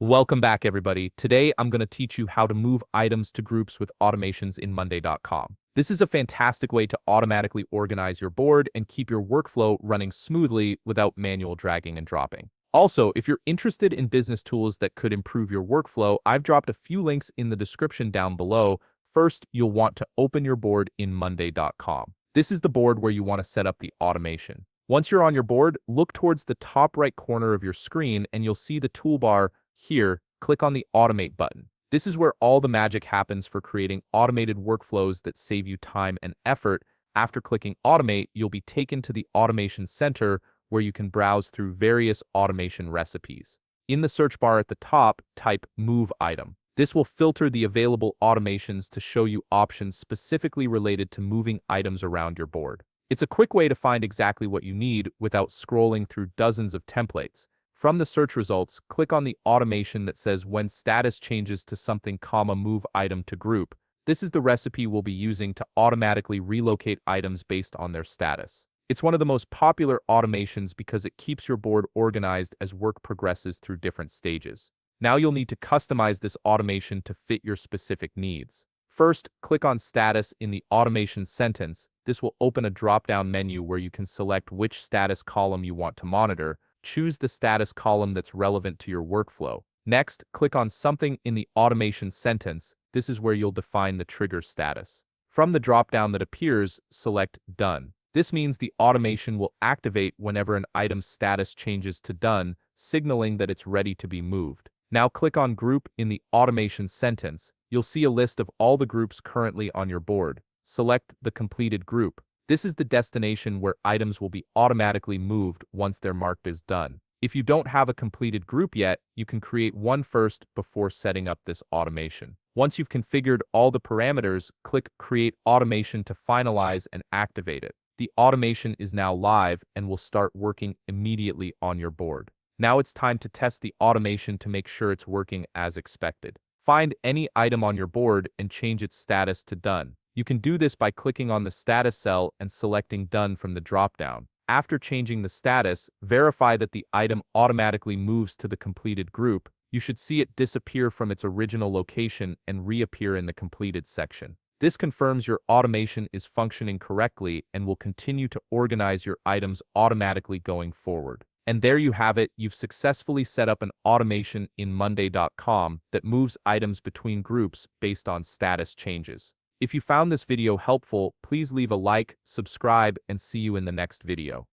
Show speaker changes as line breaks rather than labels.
Welcome back, everybody. Today, I'm going to teach you how to move items to groups with automations in Monday.com. This is a fantastic way to automatically organize your board and keep your workflow running smoothly without manual dragging and dropping. Also, if you're interested in business tools that could improve your workflow, I've dropped a few links in the description down below. First, you'll want to open your board in Monday.com. This is the board where you want to set up the automation. Once you're on your board, look towards the top right corner of your screen and you'll see the toolbar. Here, click on the Automate button. This is where all the magic happens for creating automated workflows that save you time and effort. After clicking Automate, you'll be taken to the Automation Center where you can browse through various automation recipes. In the search bar at the top, type Move Item. This will filter the available automations to show you options specifically related to moving items around your board. It's a quick way to find exactly what you need without scrolling through dozens of templates. From the search results, click on the automation that says when status changes to something, move item to group. This is the recipe we'll be using to automatically relocate items based on their status. It's one of the most popular automations because it keeps your board organized as work progresses through different stages. Now you'll need to customize this automation to fit your specific needs. First, click on Status in the automation sentence. This will open a drop-down menu where you can select which status column you want to monitor. Choose the status column that's relevant to your workflow. Next, click on something in the automation sentence. This is where you'll define the trigger status. From the drop-down that appears, select Done. This means the automation will activate whenever an item's status changes to Done, signaling that it's ready to be moved. Now click on Group in the automation sentence. You'll see a list of all the groups currently on your board. Select the completed group. This is the destination where items will be automatically moved once they're marked as done. If you don't have a completed group yet, you can create one first before setting up this automation. Once you've configured all the parameters, click Create Automation to finalize and activate it. The automation is now live and will start working immediately on your board. Now it's time to test the automation to make sure it's working as expected. Find any item on your board and change its status to Done. You can do this by clicking on the status cell and selecting Done from the drop-down. After changing the status, verify that the item automatically moves to the completed group. You should see it disappear from its original location and reappear in the completed section. This confirms your automation is functioning correctly and will continue to organize your items automatically going forward. And there you have it, you've successfully set up an automation in Monday.com that moves items between groups based on status changes. If you found this video helpful, please leave a like, subscribe, and see you in the next video.